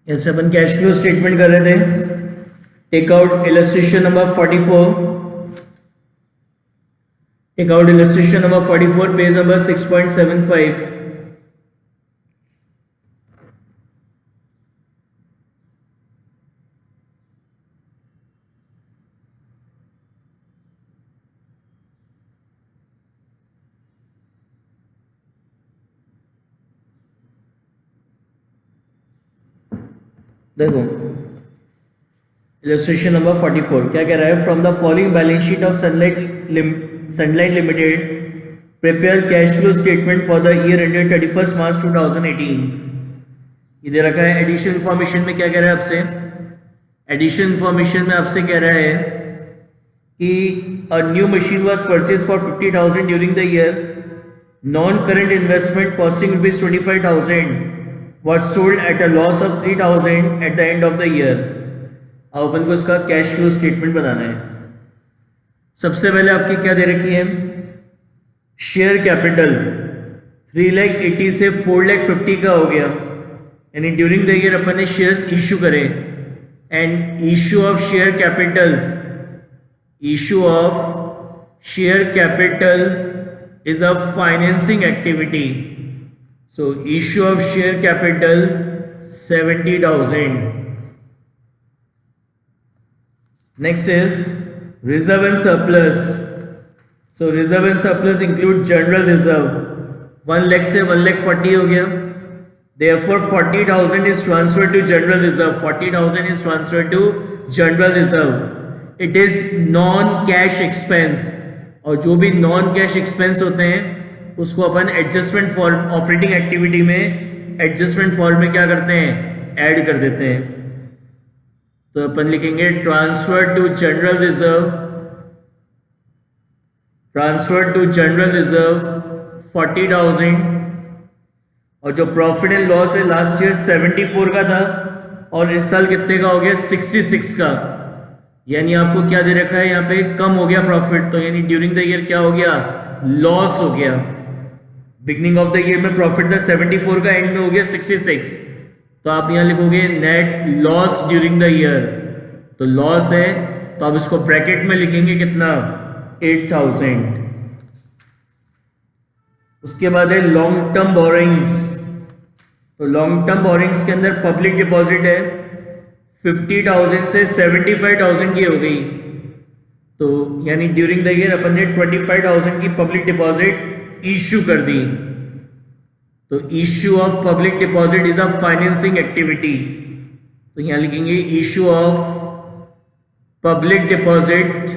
ऐसे अपन cash flow statement कर रहे थे. Take out illustration number 44. Take out illustration number 44, page number 6.75. देखो इलस्ट्रेशन नंबर 44 क्या कह रहा है. From the following balance sheet of Sunlight Limited prepare cash flow statement for the year ended 31 March 2018. ये दे रखा है. एडिशनल इंफॉर्मेशन में क्या कह रहा है आपसे. एडिशनल इंफॉर्मेशन में आपसे कह रहा है कि अ new machine was purchase for 50,000 during the year. Non current investment costing rupees 25,000 was sold at a loss of 3,000 at the end of the year. अब अपन को इसका कैश फ्लो स्टेटमेंट बनाना है. सबसे पहले आपकी क्या दे रखी है. शेयर कैपिटल 3,80,000 से 4,50,000 का हो गया. यानी ड्यूरिंग द ईयर अपन ने शेयर्स इशू करे. And issue of share capital is a financing activity. So issue of share capital 70,000. Next is reserve and surplus. So reserve and surplus include general reserve. 1 lakh से 1,40,000 हो गया. Therefore 40,000 is transferred to general reserve. 40,000 is transferred to general reserve. It is non-cash expense. और जो भी non-cash expense होते हैं उसको अपन adjustment form operating activity में एडजस्टमेंट फॉर्म में क्या करते हैं. ऐड कर देते हैं. तो अपन लिखेंगे ट्रांसफर टू जनरल रिजर्व 40,000. और जो प्रॉफिट एंड लॉस है लास्ट ईयर 74 का था और इस साल कितने का हो गया 66 का. यानी आपको क्या दे रखा है यहाँ पे कम हो गया प्रॉफिट. तो यानी ड्यूरिंग द ईयर क्या हो गया लॉस हो गया. बिगनिंग ऑफ द ईयर में प्रॉफिट था 74 का, एंड में हो गया 66. तो आप यहां लिखोगे net loss during the year. तो लॉस है तो आप इसको ब्रैकेट में लिखेंगे कितना 8,000. उसके बाद है लॉन्ग टर्म बोरिंग्स. तो लॉन्ग टर्म बोरिंग्स के अंदर पब्लिक डिपॉजिट है 50,000 से 75,000 की हो गई. तो यानी ड्यूरिंग द ईयर अपन ने 25,000 की पब्लिक डिपॉजिट इशू कर दी. तो issue of public deposit is a financing activity. तो यहां लिखेंगे इशू ऑफ पब्लिक डिपॉजिट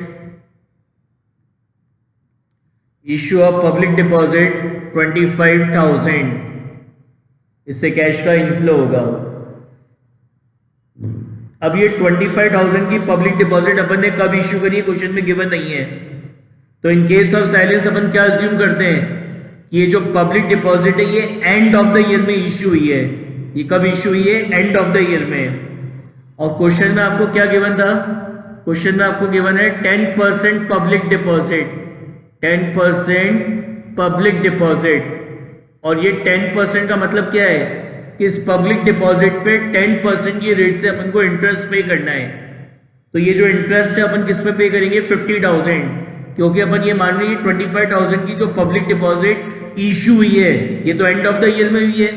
25,000. इससे कैश का इनफ्लो होगा. अब ये 25,000 की पब्लिक डिपॉजिट अपन ने कब इशू करी है क्वेश्चन में गिवन नहीं है. तो इन केस ऑफ साइलेंस अपन क्या अज्यूम करते हैं कि ये जो पब्लिक डिपॉजिट है ये एंड ऑफ द ईयर में इशू हुई है. ये कब इशू हुई है एंड ऑफ द ईयर में. और क्वेश्चन में आपको क्या गिवन था. क्वेश्चन में आपको गिवन है 10% पब्लिक डिपॉजिट. 10% public deposit. और ये 10% का मतलब क्या है कि इस पब्लिक डिपॉजिट पे 10% की रेट से अपन को इंटरेस्ट पे करना है. तो ये जो इंटरेस्ट है अपन किस पे पे करेंगे 50,000. क्योंकि अपन ये मान रहे हैं 25,000 की जो पब्लिक डिपॉजिट इशू हुई है ये तो एंड ऑफ द ईयर में हुई है.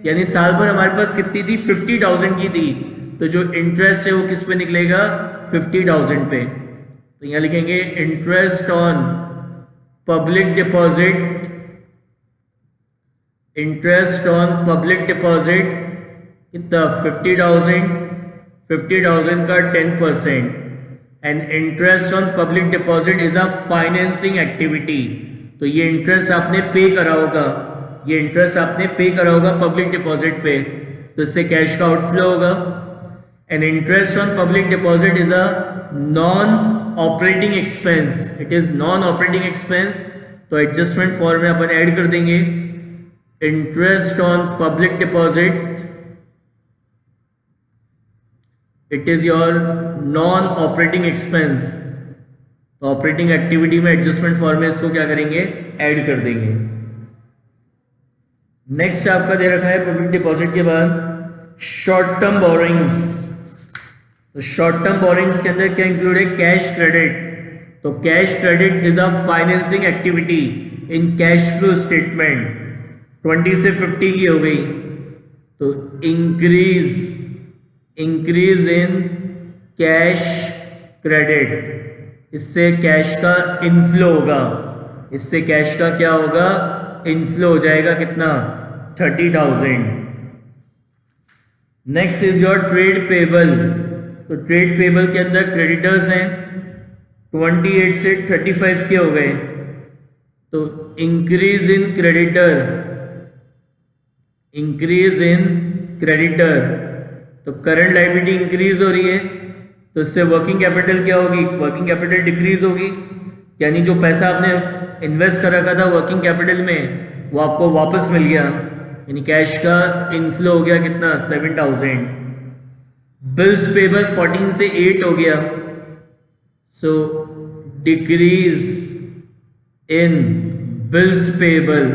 यानी साल भर हमारे पास कितनी थी 50,000 की थी. तो जो इंटरेस्ट है वो किस पे निकलेगा 50,000 पे. तो यहाँ लिखेंगे interest on public deposit. Interest on public deposit कितना 50,000 का 10%. And interest on public deposit is a financing activity. तो ये इंटरेस्ट आपने पे करा होगा पब्लिक डिपॉजिट पे. तो इससे कैश का आउटफ्लो होगा. And interest on public deposit is a non operating expense. It is non operating expense. तो एडजस्टमेंट फॉर्म में अपन ऐड कर देंगे interest on public deposit. It is your non operating expense. तो ऑपरेटिंग एक्टिविटी में adjustment form में इसको क्या करेंगे ऐड कर देंगे. नेक्स्ट आपका दे रखा है पब्लिक डिपॉजिट के बाद शॉर्ट टर्म बोरिंग्स, तो शॉर्ट टर्म बोरिंग्स के अंदर क्या इंक्लूड है? Cash credit. तो cash credit is a financing activity in cash flow statement. 20 से 50 की हो गई, तो इंक्रीज इन कैश क्रेडिट, इससे कैश का इनफ्लो होगा, इससे कैश का क्या होगा? इनफ्लो हो जाएगा। कितना? 30,000। Next is your trade payable. तो ट्रेड पेबल के अंदर क्रेडिटर्स हैं, 28 से 35 के हो गए, तो इंक्रीज इन क्रेडिटर, तो करंट लायबिलिटी इंक्रीज हो रही है, तो इससे वर्किंग कैपिटल क्या होगी? वर्किंग कैपिटल डिक्रीज होगी, यानी जो पैसा आपने इन्वेस्ट कर रखा था वर्किंग कैपिटल में वो आपको वापस मिल गया, यानी कैश का इनफ्लो हो गया। कितना? 7,000। बिल्स पेबल 14 से 8 हो गया, सो डिक्रीज इन बिल्स पेबल।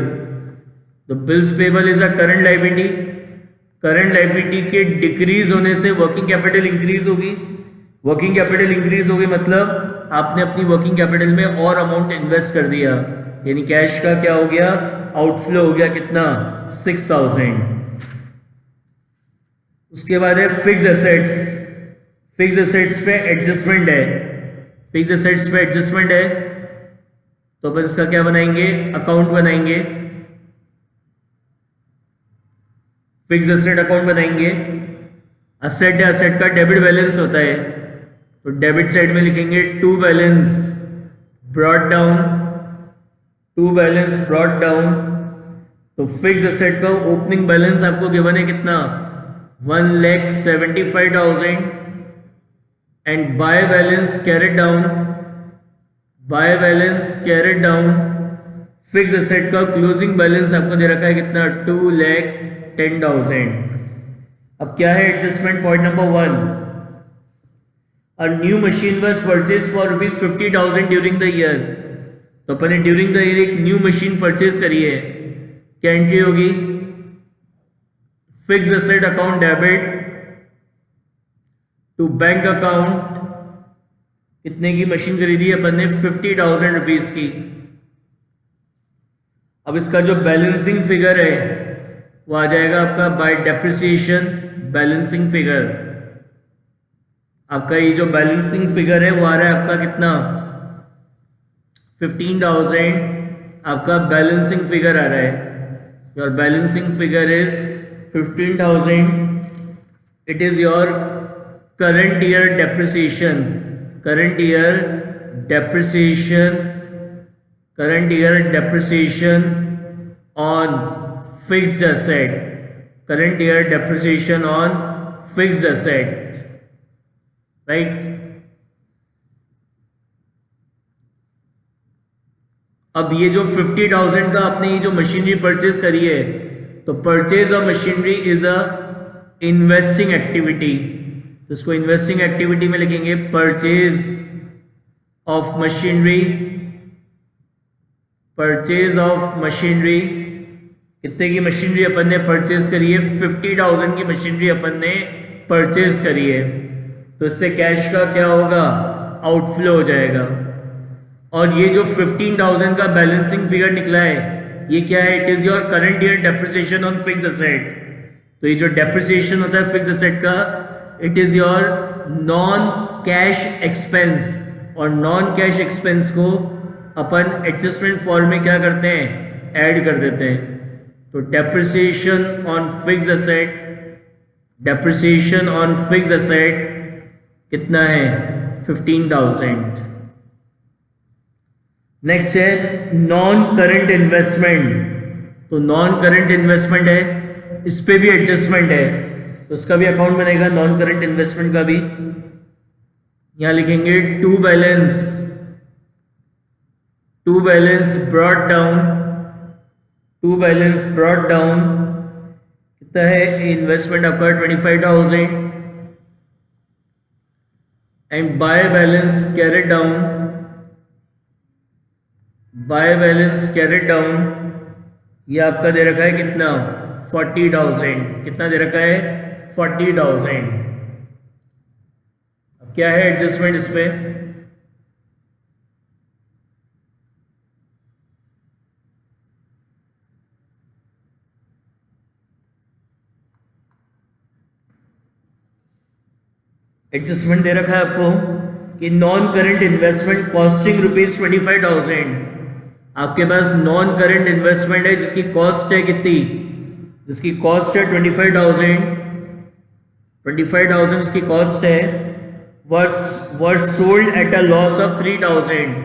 तो bills payable is a current liability, current liability के डिक्रीज होने से वर्किंग कैपिटल इंक्रीज होगी, वर्किंग कैपिटल इंक्रीज होगी मतलब आपने अपनी वर्किंग कैपिटल में और अमाउंट इन्वेस्ट कर दिया, यानी कैश का क्या हो गया? आउटफ्लो हो गया। कितना? 6,000। उसके बाद है फिक्स एसेट्स। फिक्स एसेट्स पे एडजस्टमेंट है, फिक्स एसेट्स पे एडजस्टमेंट है, तो अपन इसका क्या बनाएंगे? अकाउंट बनाएंगे, फिक्स एसेट अकाउंट बनाएंगे। असेट है, असेट का डेबिट बैलेंस होता है, तो डेबिट साइड में लिखेंगे to balance brought down, to balance brought down. तो फिक्स एसेट का ओपनिंग बैलेंस आपको गिवन है कितना? 1,75,000 and by balance carried down, by balance carried down. Fix asset का क्लोजिंग बैलेंस आपको दे रखा है कितना? 2,10,000। अब क्या है adjustment? Point number 1, a new machine was purchase for ₹50,000 during the year. तो अपन ने ड्यूरिंग द ईयर एक न्यू मशीन परचेज करी है, क्या एंट्री होगी? Fix asset account debit to bank account. कितने की मशीन खरीदी अपन ने? 50,000 रुपीज की। अब इसका जो बैलेंसिंग फिगर है वो आ जाएगा आपका बाय डेप्रिसिएशन बैलेंसिंग फिगर। आपका ये जो बैलेंसिंग फिगर है वो आ रहा है आपका कितना? 15,000 आपका बैलेंसिंग फिगर आ रहा है। Your balancing figure is 15,000. It is your current year depreciation, current year depreciation, current year depreciation on fixed asset, current year depreciation on fixed asset, right? अब ये जो 50,000 का आपने ये जो मशीनरी परचेज करी है, तो purchase of machinery is a investing activity, तो इसको इन्वेस्टिंग एक्टिविटी में लिखेंगे purchase of machinery, purchase of machinery. कितने की मशीनरी अपन ने परचेज करी है? 50,000 की मशीनरी अपन ने परचेज करी है, तो इससे कैश का क्या होगा? आउटफ्लो हो जाएगा। और ये जो 15,000 का बैलेंसिंग फिगर निकला है ये क्या है? It is your current year depreciation on fix asset. तो ये जो डेप्रिसिएशन होता है फिक्स एसेट का, it is your non cash expense, और नॉन कैश एक्सपेंस को अपन एडजस्टमेंट फॉर्म में क्या करते हैं? ऐड कर देते हैं। तो depreciation on fix asset, depreciation on fix asset कितना है? 15,000। नेक्स्ट है नॉन करंट इन्वेस्टमेंट। तो नॉन करंट इन्वेस्टमेंट है, इस पे भी एडजस्टमेंट है, तो इसका भी अकाउंट बनेगा नॉन करंट इन्वेस्टमेंट का भी। यहां लिखेंगे to balance brought down, to balance brought down कितना है? इन्वेस्टमेंट आपका 25,000 and by balance carried down, by balance carried down ये आपका दे रखा है कितना? 40,000। कितना दे रखा है? 40,000। अब क्या है एडजस्टमेंट इस पे? एडजस्टमेंट दे रखा है आपको कि नॉन करंट इन्वेस्टमेंट कॉस्टिंग ₹25,000। आपके पास नॉन करंट इन्वेस्टमेंट है जिसकी कॉस्ट है कितनी? जिसकी कॉस्ट है 25,000 इसकी कॉस्ट है। Were sold at a loss of 3,000।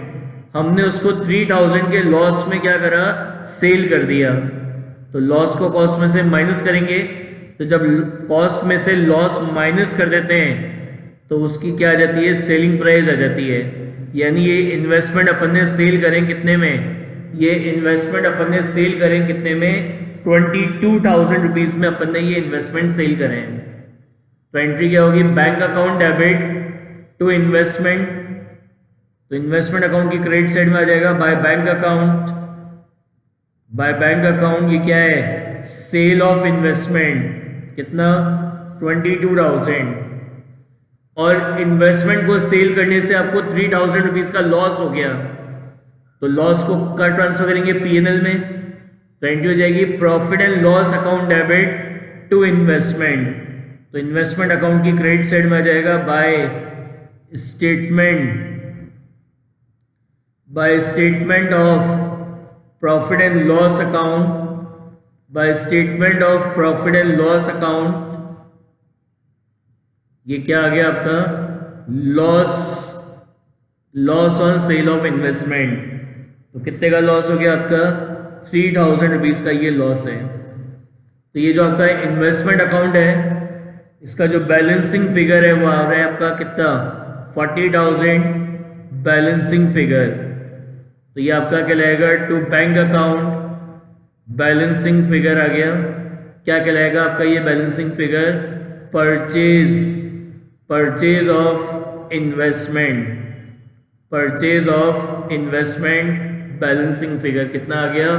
हमने उसको 3,000 के लॉस में क्या करा? सेल कर दिया। तो लॉस को कॉस्ट में से माइनस करेंगे, तो जब कॉस्ट में से लॉस माइनस कर देते हैं तो उसकी क्या आ जाती है? सेलिंग प्राइस आ जाती है। यानी ये इन्वेस्टमेंट अपन ने सेल करें कितने में? ये इन्वेस्टमेंट अपन ने सेल करें कितने में? 22,000 रुपीज़ में अपन ने ये इन्वेस्टमेंट सेल करें। तो एंट्री क्या होगी? Bank account debit to investment. तो इन्वेस्टमेंट अकाउंट की क्रेडिट साइड में आ जाएगा by bank account. By bank account ये क्या है? Sale of investment. कितना? 22,000। और इन्वेस्टमेंट को सेल करने से आपको 3,000 रुपीज़ का लॉस हो गया, तो लॉस को का ट्रांसफर करेंगे पीएनएल में। तो एंट्री हो जाएगी profit and loss account debit to investment. तो इन्वेस्टमेंट अकाउंट की क्रेडिट साइड में आ जाएगा by statement of profit and loss account. By statement of profit and loss account ये क्या आ गया आपका? Loss on sale of investment. तो कितने का लॉस हो गया आपका? 3,000 रुपीज़ का ये लॉस है। तो ये जो आपका इन्वेस्टमेंट अकाउंट है इसका जो बैलेंसिंग फिगर है वो आ रहा है आपका कितना? 40,000 बैलेंसिंग फिगर। तो ये आपका कहलाएगा to bank account balancing figure आ गया। क्या कहलाएगा आपका ये balancing figure? Purchase of investment balancing figure कितना आ गया?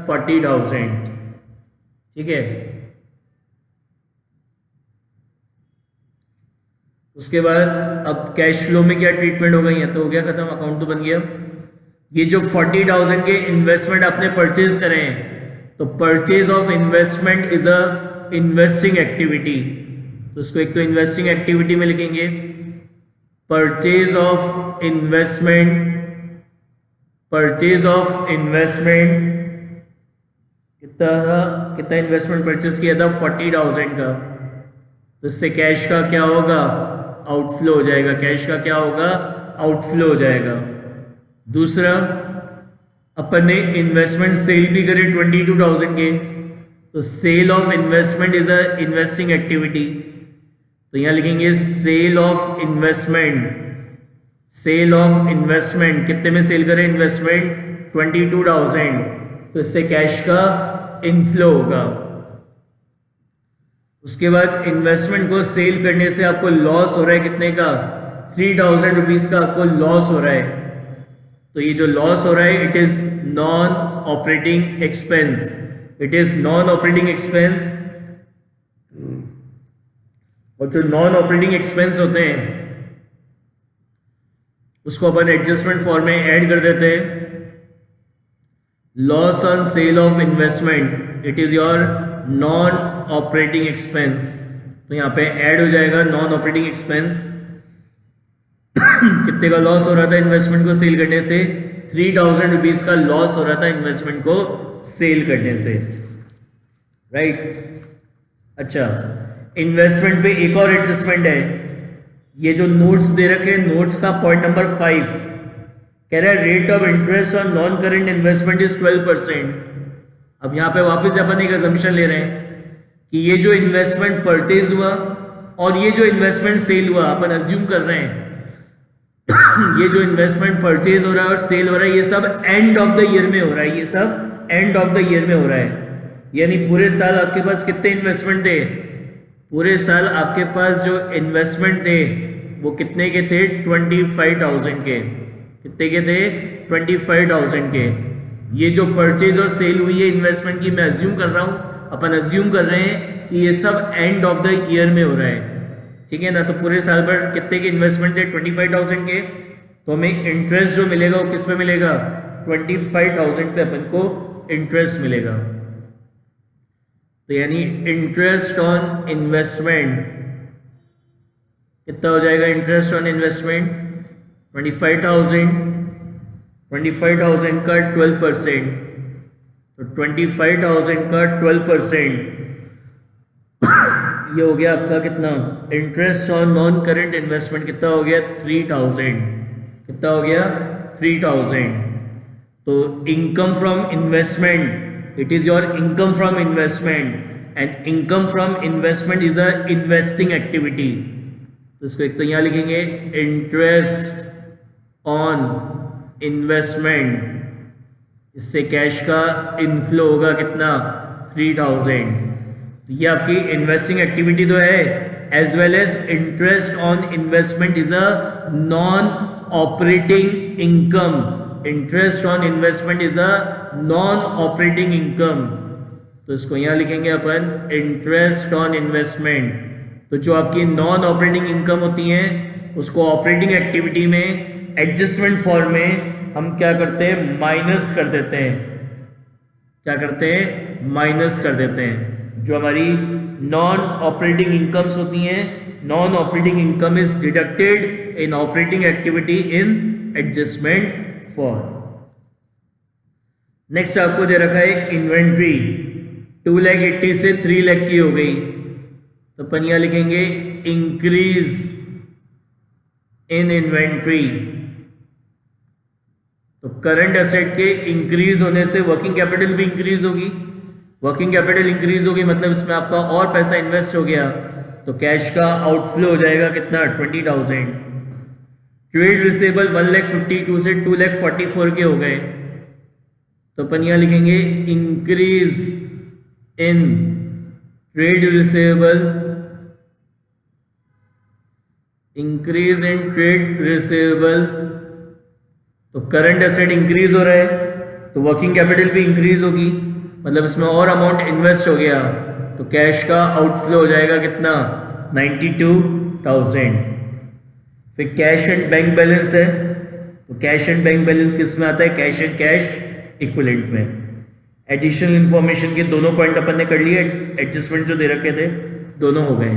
40,000। ठीक है। उसके बाद अब कैश फ्लो में क्या ट्रीटमेंट होगा? ये तो हो गया खत्म, अकाउंट तो बन गया। ये जो 40,000 के इन्वेस्टमेंट आपने परचेज करे हैं, तो purchase of investment is a investing activity. तो इसको एक तो इन्वेस्टिंग एक्टिविटी में लिखेंगे परचेज ऑफ इन्वेस्टमेंट कितना इन्वेस्टमेंट परचेज किया था? 40,000 का। तो इससे कैश का क्या होगा? आउटफ्लो हो जाएगा। कैश का क्या होगा? आउटफ्लो हो जाएगा। दूसरा, अपन ने इन्वेस्टमेंट सेल भी करे 22,000 के, तो sale of investment is a investing activity. तो यहां लिखेंगे सेल ऑफ इन्वेस्टमेंट कितने में सेल करें? इन्वेस्टमेंट 22,000। तो इससे कैश का इनफ्लो होगा। उसके बाद इन्वेस्टमेंट को सेल करने से आपको लॉस हो रहा है कितने का? 3,000 रुपीज़ का आपको लॉस हो रहा है। तो ये जो लॉस हो रहा है it is non operating expense. और जो नॉन ऑपरेटिंग एक्सपेंस होते हैं उसको अपन एडजस्टमेंट फॉर्म में ऐड कर देते हैं। Loss on sale of investment it is your non operating expense. तो यहां पे ऐड हो जाएगा नॉन ऑपरेटिंग एक्सपेंस। कितने का लॉस हो रहा था इन्वेस्टमेंट को सेल करने से? 3,000 रुपीज का लॉस हो रहा था इन्वेस्टमेंट को सेल करने से। राइट। अच्छा, इन्वेस्टमेंट पे एक और एडजस्टमेंट है। ये जो नोट्स दे रखे हैं, नोट्स का पॉइंट नंबर 5 कह रहा है rate of interest on non current investment is 12%। अब यहाँ पे वापस अपन एक अजम्पशन ले रहे हैं कि ये जो इन्वेस्टमेंट परचेज हुआ और ये जो इन्वेस्टमेंट सेल हुआ, अपन अज्यूम कर रहे हैं ये जो इन्वेस्टमेंट परचेज हो रहा है और सेल हो रहा है ये सब एंड ऑफ द ईयर में हो रहा है। यानी पूरे साल आपके पास कितने इन्वेस्टमेंट थे? पूरे साल आपके पास जो इन्वेस्टमेंट थे वो कितने के थे? 25,000 के। कितने के थे? 25,000 के। ये जो परचेज और सेल हुई है इन्वेस्टमेंट की, मैं अज्यूम कर रहा हूँ, अपन अज्यूम कर रहे हैं कि ये सब एंड ऑफ द ईयर में हो रहा है, ठीक है ना। तो पूरे साल भर कितने के इन्वेस्टमेंट थे, 25,000 के, तो हमें इंटरेस्ट जो मिलेगा वो किस पे मिलेगा, 25,000 पे अपन को इंटरेस्ट मिलेगा। तो यानी इंटरेस्ट ऑन इन्वेस्टमेंट कितना हो जाएगा, इंटरेस्ट ऑन इन्वेस्टमेंट 25,000 का 12%, तो 25,000 का 12% ये हो गया आपका कितना, interest on non current investment कितना हो गया, 3,000, कितना हो गया 3,000। तो income from investment, it is your income from investment, and income from investment is a investing activity. तो इसको एक तो यहाँ लिखेंगे इंटरेस्ट ऑन इन्वेस्टमेंट, इससे कैश का इनफ्लो होगा कितना, 3,000। तो ये आपकी इन्वेस्टिंग एक्टिविटी तो है, as well as interest on investment is a non operating income. Interest on investment is a non operating income, तो इसको यहाँ लिखेंगे अपन इंटरेस्ट ऑन इन्वेस्टमेंट। तो जो आपकी नॉन ऑपरेटिंग इनकम होती है उसको ऑपरेटिंग एक्टिविटी में एडजस्टमेंट फॉर्म में हम क्या करते हैं, माइनस कर देते हैं। क्या करते हैं, माइनस कर देते हैं। जो हमारी नॉन ऑपरेटिंग इनकम्स होती हैं, non operating income is deducted in operating activity in adjustment form. Next आपको दे रखा है इन्वेंट्री, 2,80,000 से 3,00,000 की हो गई, तो अपन यहाँ लिखेंगे इंक्रीज इन इन्वेंट्री। तो करंट एसेट के इंक्रीज होने से वर्किंग कैपिटल भी इंक्रीज होगी, वर्किंग कैपिटल इंक्रीज होगी मतलब इसमें आपका और पैसा इन्वेस्ट हो गया, तो कैश का आउटफ्लो हो जाएगा कितना, 20,000। ट्रेड रिसीवेबल 1,52,000 से 2,44,000 के हो गए, तो अपन यहाँ लिखेंगे increase in trade receivable, increase in trade receivable. तो करंट एसेट इंक्रीज हो रहा है तो वर्किंग कैपिटल भी इंक्रीज होगी, मतलब इसमें और अमाउंट इन्वेस्ट हो गया, तो कैश का आउटफ्लो हो जाएगा कितना, 92,000। फिर कैश एंड बैंक बैलेंस है, तो कैश एंड बैंक बैलेंस किस में आता है, कैश एंड कैश इक्विवेलेंट में। एडिशनल इंफॉर्मेशन के दोनों पॉइंट अपन ने कर लिए, एडजस्टमेंट जो दे रखे थे दोनों हो गए।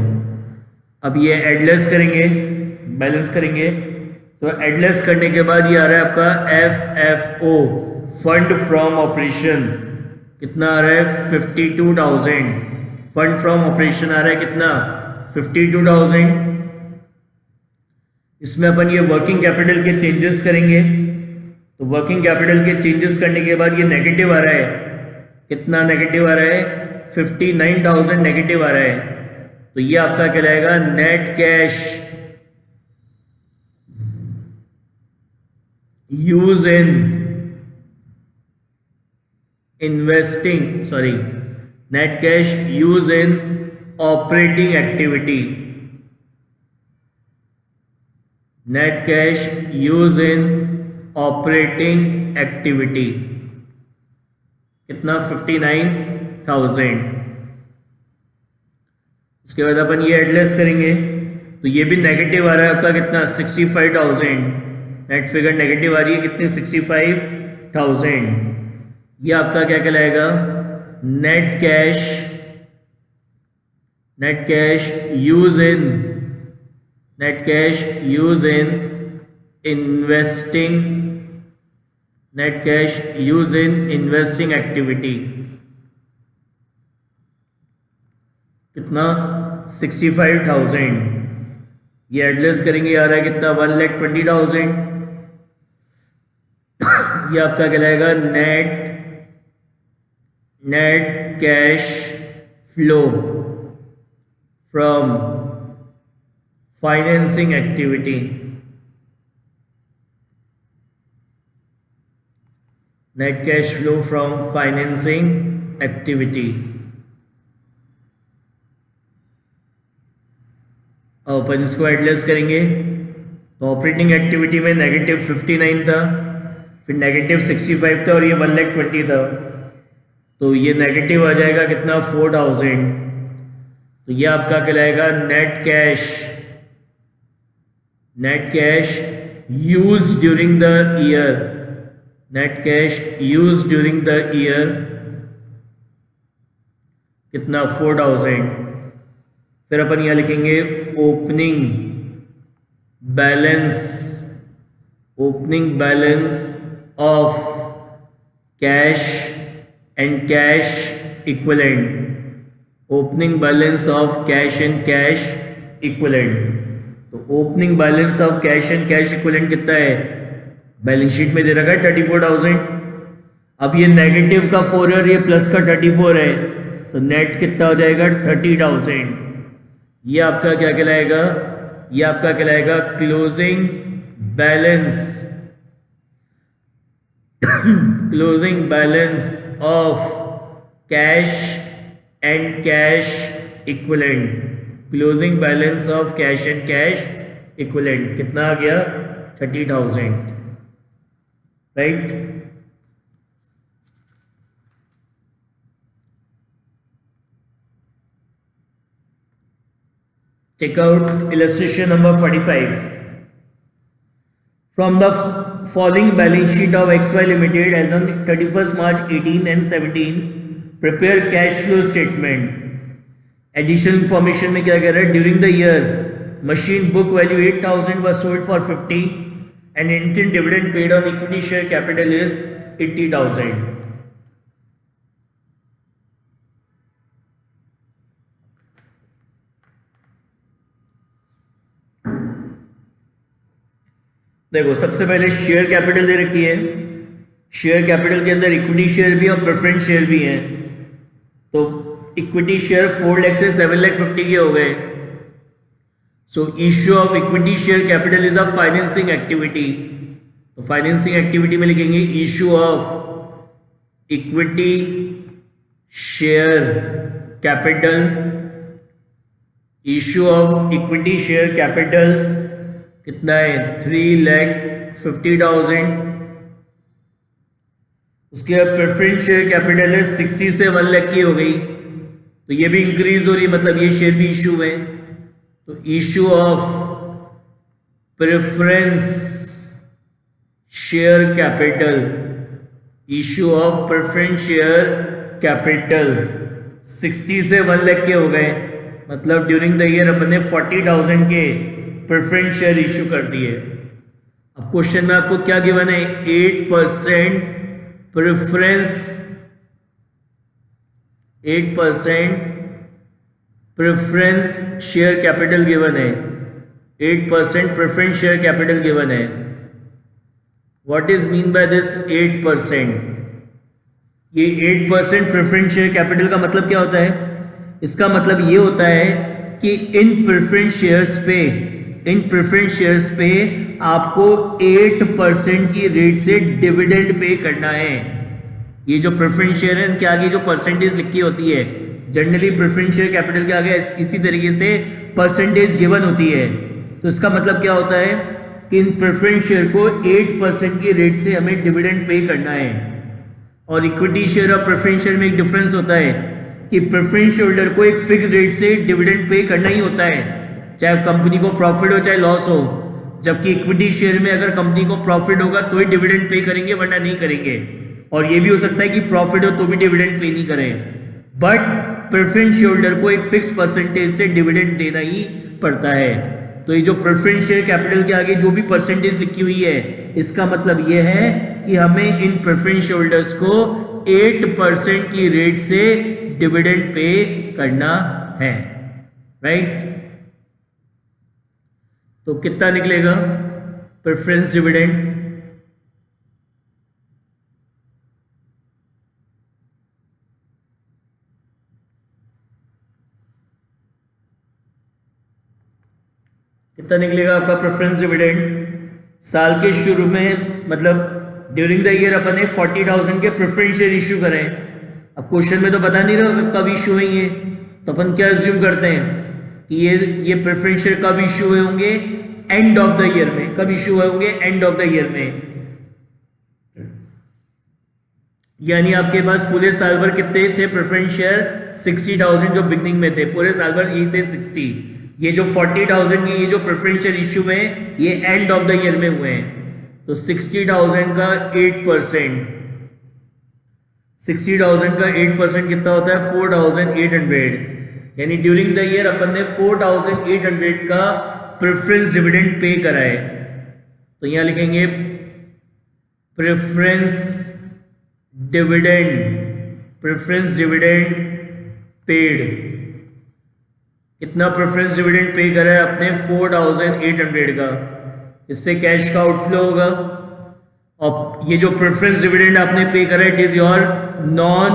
अब ये एडलेस करेंगे, बैलेंस करेंगे, तो एडलेस करने के बाद ये आ रहा है आपका FFO, फंड फ्रॉम ऑपरेशन, कितना आ रहा है 52,000। फंड फ्रॉम ऑपरेशन आ रहा है कितना, 52,000। इसमें अपन ये वर्किंग कैपिटल के चेंजेस करेंगे, तो वर्किंग कैपिटल के चेंजेस करने के बाद ये नेगेटिव आ रहा है, कितना नेगेटिव आ रहा है, 59,000 नेगेटिव आ रहा है। तो ये आपका कहलाएगा net cash use in investing, sorry, net cash use in operating activity, net cash use in operating activity कितना, 59,000। उसके बाद अपन ये एडलेस करेंगे, तो ये भी नेगेटिव आ रहा है आपका कितना, 65,000। नेट फिगर नेगेटिव आ रही है कितनी, 65,000। ये आपका क्या कहलाएगा, net cash use in, net cash use in investing, net cash use in investing activity कितना, 65,000। ये एडलेस करेंगे, आ रहा है कितना, 1,20,000। ये आपका कहलाएगा net cash flow from financing activity, net cash flow from financing activity. अब अपन इसको एडलेस करेंगे, तो ऑपरेटिंग एक्टिविटी में नेगेटिव 59 था, फिर नेगेटिव 65 था और ये 1,20,000 था, तो ये नेगेटिव आ जाएगा कितना, 4,000। तो ये आपका कहलाएगा net cash, net cash use during the year, net cash use during the year कितना 4000। फिर अपन यहां लिखेंगे opening balance, opening balance of cash and cash equivalent, opening balance of cash and cash equivalent. तो opening balance of cash and cash equivalent कितना है, balance sheet में दे रखा है 34,000। अब ये नेगेटिव का 4 है और ये प्लस का 34 है, तो नेट कितना हो जाएगा 30,000। ये आपका क्या कहलाएगा, ये आपका कहलाएगा closing balance, closing balance of cash and cash equivalent, closing balance of cash and cash equivalent कितना आ गया 30,000, right. Take out illustration number 45. From the following balance sheet of XY Limited as on 31st March 18 and 17, prepare cash flow statement. Additional information में क्या कह रहा है, during the year machine book value 8,000 was sold for 50 and interim dividend paid on equity share capital is 80,000. देखो सबसे पहले share capital दे रखी है, शेयर कैपिटल के अंदर इक्विटी शेयर भी और प्रेफरेंस शेयर भी हैं। तो इक्विटी शेयर 4 लाख से 7 लाख 50 के हो गए। So issue of equity share capital is a financing activity. तो फाइनेंसिंग एक्टिविटी में लिखेंगे issue of equity share capital, issue of equity share capital कितना है 3,50,000। उसके बाद प्रेफरेंस शेयर कैपिटल है 60 से 1 लाख की हो गई, तो ये भी इंक्रीज हो रही, मतलब ये शेयर भी इशू है। तो issue of preference share capital, issue of preference share capital 60 से 1 लाख के हो गए, मतलब ड्यूरिंग द ईयर अपन ने 40,000 के प्रेफरेंस शेयर इशू कर दिए। अब क्वेश्चन में आपको क्या गिवन है, 8% preference, 8% preference share capital given है, 8% प्रेफरेंस शेयर कैपिटल गिवन है। What is mean by this 8%? ये 8% प्रेफरेंस शेयर कैपिटल का मतलब क्या होता है? इसका मतलब ये होता है कि इन प्रेफरेंस शेयर्स पे आपको 8% की रेट से डिविडेंड पे करना है। ये जो प्रेफरेंस शेयर है इनके आगे जो परसेंटेज लिखी होती है, जनरली प्रेफरेंस शेयर कैपिटल के आगे इसी तरीके से परसेंटेज गिवन होती है। तो इसका मतलब क्या होता है कि इन प्रेफरेंस शेयर को 8% की रेट से हमें डिविडेंड पे करना है। और इक्विटी शेयर और प्रेफरेंस शेयर में एक डिफरेंस होता है कि प्रेफरेंस होल्डर को एक फिक्स रेट से डिविडेंड पे करना ही होता है, चाहे कंपनी को प्रॉफिट हो चाहे लॉस हो। जबकि इक्विटी शेयर में अगर कंपनी को प्रॉफिट होगा तो ही डिविडेंड पे करेंगे, वरना नहीं करेंगे। और ये भी हो सकता है कि प्रॉफिट हो तो भी डिविडेंड पे नहीं करें, बट प्रेफरेंस शेयर होल्डर को एक फिक्स परसेंटेज से डिविडेंड देना ही पड़ता है। तो ये जो प्रेफरेंस शेयर कैपिटल के आगे जो भी परसेंटेज लिखी हुई है, इसका मतलब ये है कि हमें इन प्रेफरेंस शेयर होल्डर्स को 8% की रेट से डिविडेंड पे करना है, राइट। तो कितना निकलेगा प्रेफरेंस डिविडेंड? कितना निकलेगा आपका प्रेफरेंस डिविडेंड? साल के शुरू में, मतलब ड्यूरिंग द ईयर अपन ने 40,000 के प्रेफरेंस शेयर इश्यू करें। अब क्वेश्चन में तो बता नहीं रहा कब इश्यू हुई है, तो अपन क्या अज्यूम करते हैं कि ये प्रेफरेंस शेयर कब इश्यू हुए होंगे? एंड ऑफ द ईयर में। कब इश्यू हुए होंगे? एंड ऑफ द ईयर में। यानी आपके पास पूरे साल भर कितने थे प्रेफरेंस शेयर? 60,000 जो बिगनिंग में थे, पूरे साल भर ये थे 60। ये जो 40,000 की ये जो प्रेफरेंस शेयर इश्यू में ये एंड ऑफ द ईयर में हुए हैं। तो 60,000 का 8%, 60,000 का 8% कितना होता है? 4,800। यानी ड्यूरिंग द ईयर अपन ने 4,800 का प्रेफरेंस डिविडेंड पे करा है। तो यहां लिखेंगे preference dividend, preference dividend paid. कितना प्रेफरेंस डिविडेंड पे करा है अपने? 4,800 का। इससे कैश का आउटफ्लो होगा। और ये जो प्रेफरेंस डिविडेंड आपने पे करा है, it is your non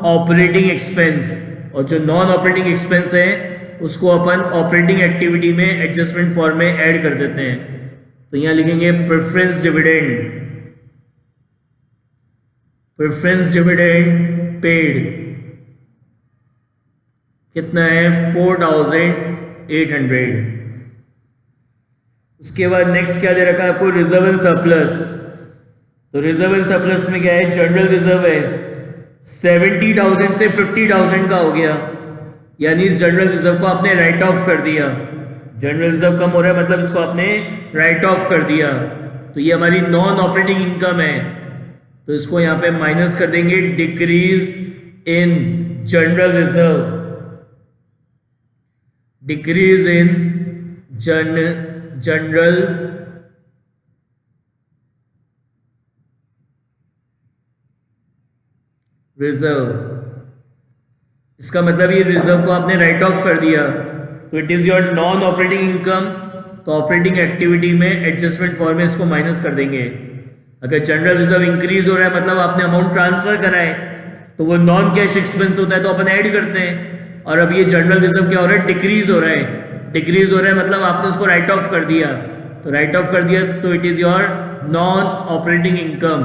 operating expense. और जो नॉन ऑपरेटिंग एक्सपेंस है उसको अपन ऑपरेटिंग एक्टिविटी में एडजस्टमेंट फॉर्म में ऐड कर देते हैं। तो यहां लिखेंगे preference dividend, preference dividend paid कितना है? 4,800। उसके बाद नेक्स्ट क्या दे रखा है आपको? Reserve and surplus. तो रिजर्व एंड सरप्लस में क्या है? जनरल रिजर्व है, 70,000 से 50,000 का हो गया। यानी इस जनरल रिजर्व को आपने राइट ऑफ कर दिया। जनरल रिजर्व कम हो रहा है मतलब इसको आपने राइट ऑफ कर दिया। तो ये हमारी नॉन ऑपरेटिंग इनकम है, तो इसको यहां पे माइनस कर देंगे। Decrease in general reserve, decrease in general reserve. इसका मतलब ये रिजर्व को आपने राइट ऑफ कर दिया, तो it is your non operating income. तो ऑपरेटिंग एक्टिविटी में एडजस्टमेंट फॉर्म में इसको माइनस कर देंगे। अगर जनरल रिजर्व इंक्रीज हो रहा है मतलब आपने अमाउंट ट्रांसफर करा है, तो वो नॉन कैश एक्सपेंस होता है, तो अपन ऐड करते हैं। और अब ये जनरल रिजर्व क्या हो रहा है? डिक्रीज हो रहा है। डिक्रीज हो रहा है मतलब आपने उसको राइट ऑफ कर दिया। तो राइट ऑफ कर दिया तो it is your non operating income.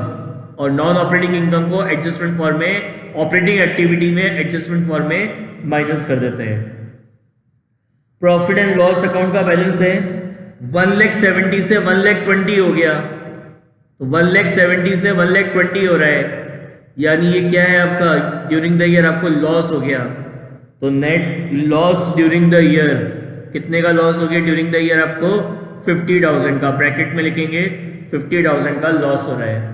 और नॉन ऑपरेटिंग इनकम को एडजस्टमेंट फॉर्म में, ऑपरेटिंग एक्टिविटी में एडजस्टमेंट फॉर्म में माइनस कर देते हैं। प्रॉफिट एंड लॉस अकाउंट का बैलेंस है 1,70,000 से 1,20,000 हो गया। तो 1,70,000 से 1,20,000 हो रहा है, यानी ये क्या है आपका? ड्यूरिंग द ईयर आपको लॉस हो गया। तो net loss during the year कितने का लॉस हो गया? ड्यूरिंग द ईयर आपको 50,000 का, ब्रैकेट में लिखेंगे 50,000 का लॉस हो रहा है।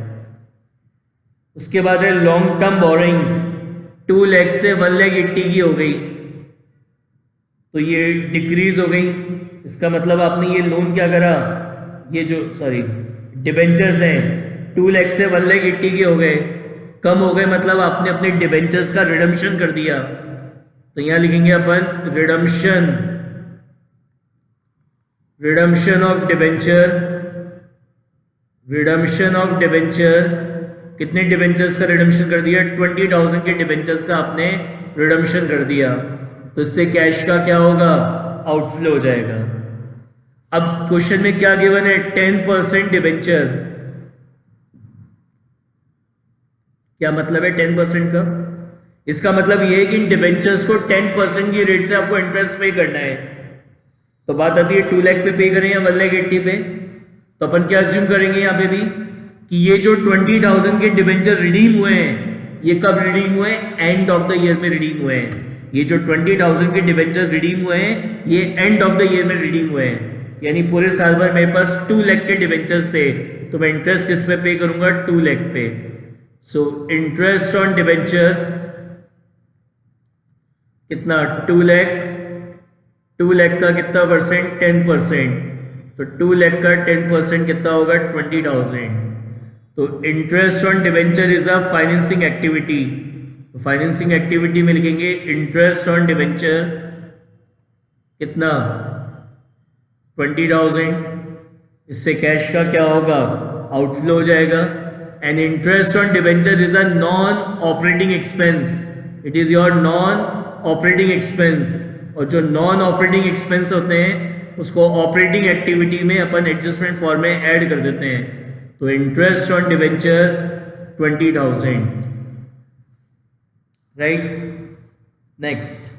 उसके बाद है लॉन्ग टर्म बोरोइंग्स, 2 लाख से 1,80,000 की हो गई, तो ये डिक्रीज हो गई। इसका मतलब आपने ये लोन क्या करा? ये जो डिबेंचर्स हैं 2 लाख से 1,80,000 के हो गए, कम हो गए, मतलब आपने अपने डिबेंचर्स का रिडम्पशन कर दिया। तो यहां लिखेंगे अपन redemption, redemption of debenture, redemption of debenture. कितने डिबेंचर्स का रिडम्पशन कर दिया? 20,000 के डिबेंचर्स का आपने रिडम्पशन कर दिया। तो इससे कैश का क्या होगा? आउटफ्लो हो जाएगा। अब क्वेश्चन में क्या गिवन है? 10% डिबेंचर। क्या मतलब है 10% का? इसका मतलब ये है कि इन डिबेंचर्स को 10% की रेट से आपको इंटरेस्ट पे करना है। तो बात आती है 2 लाख पे पे करें या 1,80,000 पे। तो अपन क्या अज्यूम करेंगे यहाँ पे भी कि ये जो 20,000 के डिबेंचर रिडीम हुए हैं, ये कब रिडीम हुए हैं? एंड ऑफ द ईयर में रिडीम हुए हैं। ये जो 20,000 के डिबेंचर रिडीम हुए हैं, ये एंड ऑफ द ईयर में रिडीम हुए हैं। यानी पूरे साल भर मेरे पास 2 लाख के डिबेंचर्स थे, तो मैं इंटरेस्ट किस पे पे करूंगा? 2 लाख पे। सो इंटरेस्ट ऑन डिबेंचर कितना? 2 लाख। 2 लाख का कितना परसेंट? 10%। तो 2 लाख का 10% कितना होगा? 20,000। तो interest on debenture is a financing activity. तो फाइनेंसिंग एक्टिविटी में लिखेंगे इंटरेस्ट ऑन डिबेंचर कितना? 20,000। इससे कैश का क्या होगा? आउटफ्लो हो जाएगा। And interest on debenture is a non operating expense. It is your non operating expense. और जो नॉन ऑपरेटिंग एक्सपेंस होते हैं उसको ऑपरेटिंग एक्टिविटी में अपन एडजस्टमेंट फॉर्म में ऐड कर देते हैं। तो interest on debenture 20,000, right. Next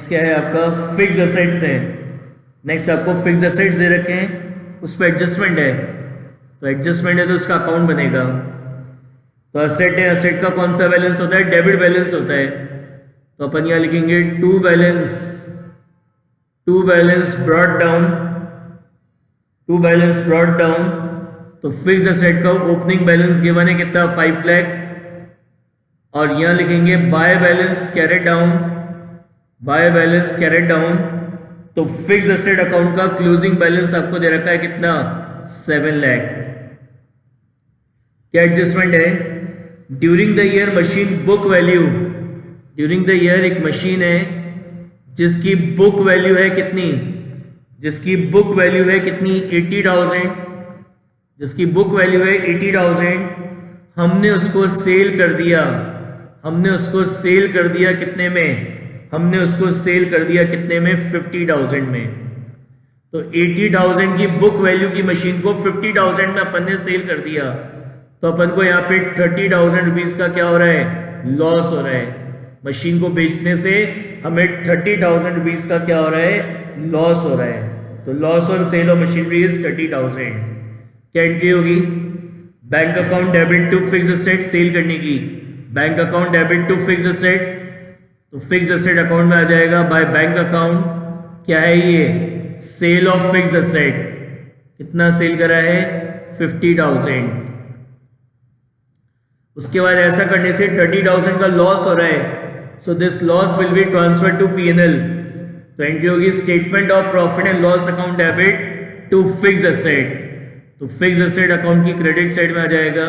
क्या है आपका? फिक्स एसेट्स है। नेक्स्ट आपको फिक्स एसेट्स दे रखे हैं, उस पर एडजस्टमेंट है। तो एडजस्टमेंट है तो उसका अकाउंट बनेगा। तो असेट है, असेट का कौन सा बैलेंस होता है? डेबिट बैलेंस होता है। तो अपन यहाँ लिखेंगे टू बैलेंस ब्रॉट डाउन। तो फिक्स असेट का ओपनिंग बैलेंस गिवन है कितना? 5 लाख। और यहाँ लिखेंगे बाय बैलेंस कैरेट डाउन। तो फिक्स असेट अकाउंट का क्लोजिंग बैलेंस आपको दे रखा है कितना? 7 लाख। क्या एडजस्टमेंट है? During the year machine book value, during the year एक मशीन है जिसकी बुक वैल्यू है कितनी? 80,000। जिसकी बुक वैल्यू है 80,000, हमने उसको सेल कर दिया कितने में? 50,000 में। तो 80,000 की बुक वैल्यू की मशीन को 50,000 में अपन ने सेल कर दिया, तो अपन को यहाँ पे 30,000 रुपीज का क्या हो रहा है? लॉस हो रहा है। मशीन को बेचने से हमें 30,000 रुपीज का क्या हो रहा है? लॉस हो रहा है। तो loss on sale of machinery is 30,000। क्या एंट्री होगी? Bank account debit to fix asset sale करने की, bank account debit to fix asset. तो फिक्स असेट अकाउंट में आ जाएगा बाय बैंक अकाउंट। क्या है ये? Sale of fix asset. कितना सेल करा है? 50,000। उसके बाद ऐसा करने से 30,000 का लॉस हो रहा है, so this loss will be transfer to P&L। तो एंट्री होगी statement of profit and loss account debit to fix asset. तो फिक्स असेट अकाउंट की क्रेडिट साइड में आ जाएगा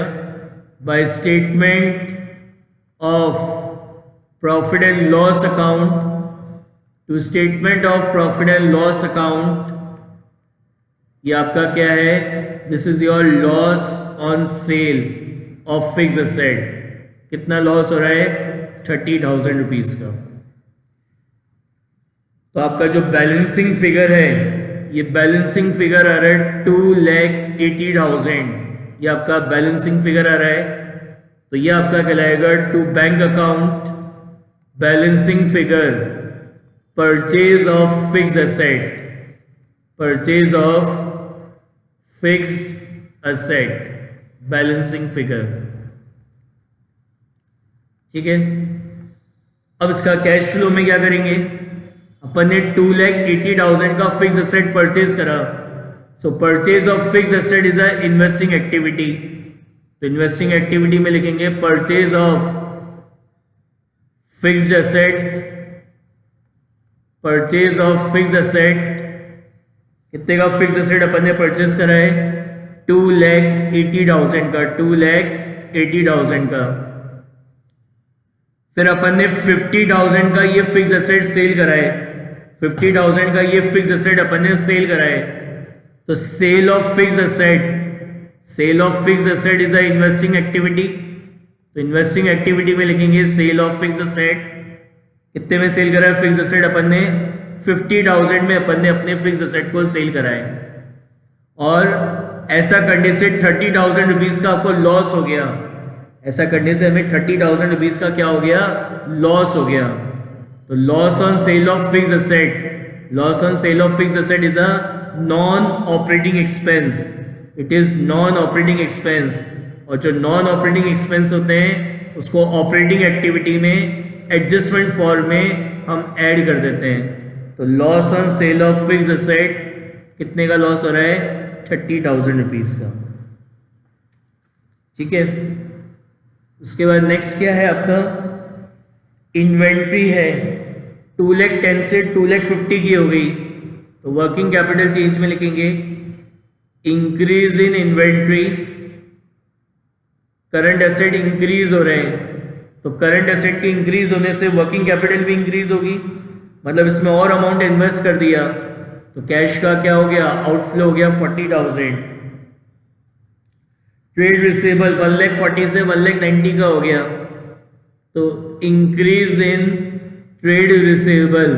by statement of profit and loss account to statement of profit and loss account. ये आपका क्या है? This is your loss on sale of fix asset. कितना लॉस हो रहा है? 30,000 रुपीज का। तो आपका जो बैलेंसिंग फिगर है, ये बैलेंसिंग फिगर आ रहा है 2,80,000। ये आपका बैलेंसिंग फिगर आ रहा है। तो ये आपका कहलाएगा to bank account balancing figure purchase of fixed asset, purchase of fixed asset balancing figure. ठीक है। अब इसका कैश फ्लो में क्या करेंगे? अपन ने 2,80,000 का फिक्स एसेट परचेज करा, सो purchase of fix asset is a investing activity. तो इन्वेस्टिंग एक्टिविटी में लिखेंगे purchase of fixed asset, purchase of fixed asset. कितने का फिक्स एसेट अपन ने परचेज करा है? 2,80,000 का, 2,80,000 का। फिर अपन ने 50,000 का ये फिक्स एसेट सेल करा है, 50,000 का ये फिक्स एसेट अपन ने सेल करा है। तो sale of fix asset, sale of fix asset is a investing activity. तो इन्वेस्टिंग एक्टिविटी में लिखेंगे सेल ऑफ फिक्स एसेट। कितने में सेल करा है फिक्स एसेट अपन ने? 50,000 में अपन ने अपने फिक्स एसेट को सेल करा है। और ऐसा करने से 30,000 रुपीज का आपको लॉस हो गया। ऐसा करने से हमें 30,000 रुपीज का क्या हो गया? लॉस हो गया। तो loss on sale of fix asset, loss on sale of fix asset is a non operating expense. It is non operating expense. और जो नॉन ऑपरेटिंग एक्सपेंस होते हैं उसको ऑपरेटिंग एक्टिविटी में एडजस्टमेंट फॉर्म में हम ऐड कर देते हैं। तो loss on sale of fix asset कितने का लॉस हो रहा है? 30,000 रुपीज का। ठीक है। उसके बाद नेक्स्ट क्या है आपका? इन्वेंट्री है, 2,10,000 से 2,50,000 की हो गई। तो वर्किंग कैपिटल चेंज में लिखेंगे increase in inventory. Current asset increase हो रहे हैं, तो करंट एसेट के इंक्रीज होने से वर्किंग कैपिटल भी इंक्रीज होगी, मतलब इसमें और अमाउंट इन्वेस्ट कर दिया। तो कैश का क्या हो गया? आउटफ्लो हो गया 40,000। ट्रेड रिसीवेबल 1,40,000 से 1,90,000 का हो गया। तो increase in trade receivable,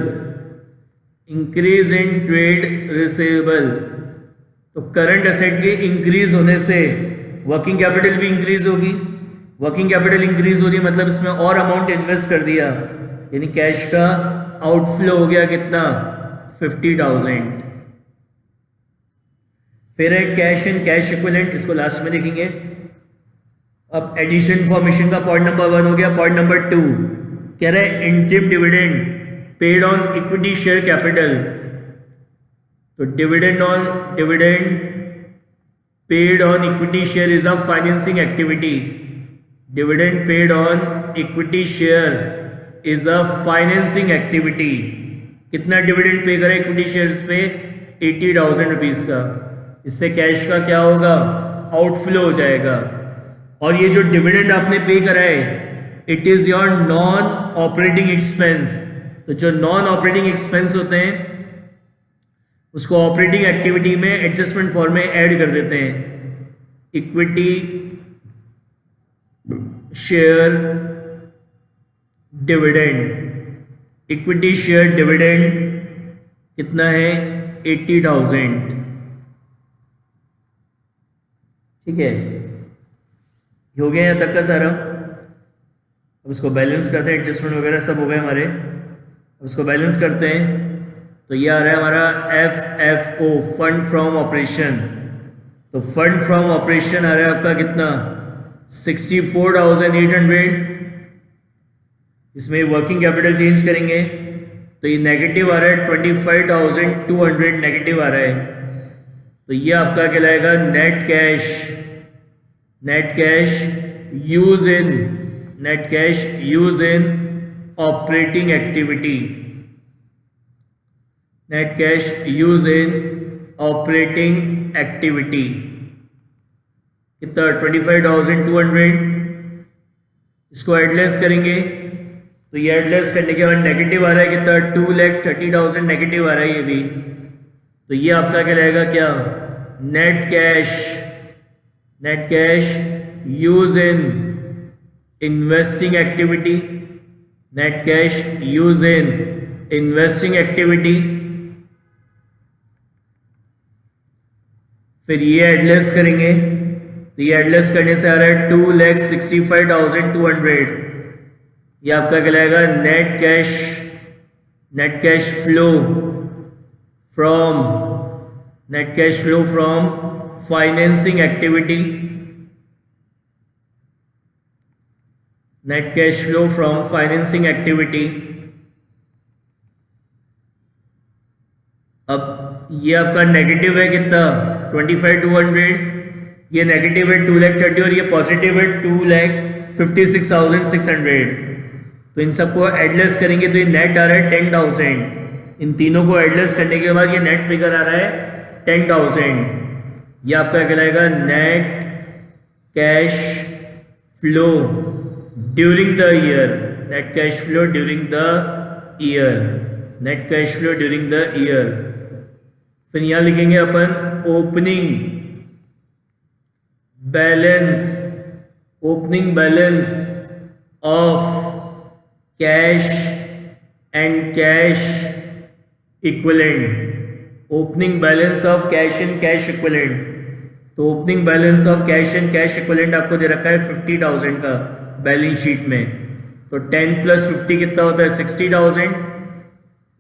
increase in trade receivable. तो करंट एसेट के इंक्रीज होने से वर्किंग कैपिटल भी इंक्रीज होगी। वर्किंग कैपिटल इंक्रीज हो रही है मतलब इसमें और अमाउंट इन्वेस्ट कर दिया, यानी कैश का आउटफ्लो हो गया कितना? 50,000। फिर है कैश एंड कैश इक्विवेलेंट, इसको लास्ट में देखेंगे। अब एडिशन फॉर्मेशन का पॉइंट नंबर 1 हो गया। पॉइंट नंबर 2 कह रहा है interim dividend paid on equity share capital. तो dividend paid on equity share is a financing activity. Dividend paid on equity share is a financing activity. कितना dividend pay करें equity shares पे? 80,000 rupees का। इससे cash का क्या होगा? Outflow हो जाएगा। और ये जो डिविडेंड आपने पे करा है it is your non operating expense. तो जो नॉन ऑपरेटिंग एक्सपेंस होते हैं उसको ऑपरेटिंग एक्टिविटी में एडजस्टमेंट फॉर्म में ऐड कर देते हैं। Equity share dividend, equity share dividend कितना है? 80,000। ठीक है, हो गया यहाँ तक का सारा। अब इसको बैलेंस करते हैं, एडजस्टमेंट वगैरह सब हो गए हमारे। अब इसको बैलेंस करते हैं तो ये आ रहा है हमारा FFO, फंड फ्रॉम ऑपरेशन। तो फंड फ्रॉम ऑपरेशन आ रहा है आपका कितना? 64,800। इसमें वर्किंग कैपिटल चेंज करेंगे तो ये नेगेटिव आ रहा है 25,200 नेगेटिव आ रहा है। तो ये आपका कहलाएगा net cash. Net cash use in operating activity. Net cash use in operating activity कितना? 25,200। इसको एडलेस करेंगे तो ये एडलेस करने के बाद नेगेटिव आ रहा है कितना? 2,30,000 नेगेटिव आ रहा है ये भी। तो ये आपका कहलाएगा क्या? Net cash use in investing activity. Net cash use in investing activity. फिर ये एडलेस करेंगे तो ये एडलेस करने से आ रहा है 2,65,200। ये आपका कहलाएगा net cash flow from financing activity. Net cash flow from financing activity. अब ये आपका नेगेटिव है कितना? 25,200। ये नेगेटिव है 2,30,000 और ये पॉजिटिव है 2,56,600। तो इन सबको एडलेस करेंगे तो ये नेट आ रहा है 10,000। इन तीनों को एडलेस करने के बाद ये नेट फिगर आ रहा है 10,000। ये आपका कहलाएगा net cash flow during the year. Net cash flow during the year. Net cash flow during the year. फिर यहां लिखेंगे अपन opening balance of cash and cash equivalent. Opening balance of cash and cash equivalent. तो opening balance of cash and cash equivalent आपको दे रखा है 50,000 का बैलेंस शीट में। तो 10 + 50 कितना होता है? 60,000।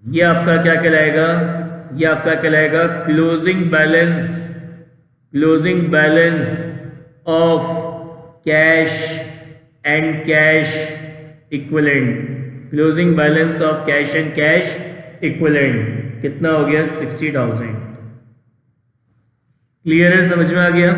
ये आपका क्या कहलाएगा? ये आपका कहलाएगा closing balance of cash and cash equivalent. Closing balance of cash and cash equivalent कितना हो गया? 60,000। क्लियर है? समझ में आ गया?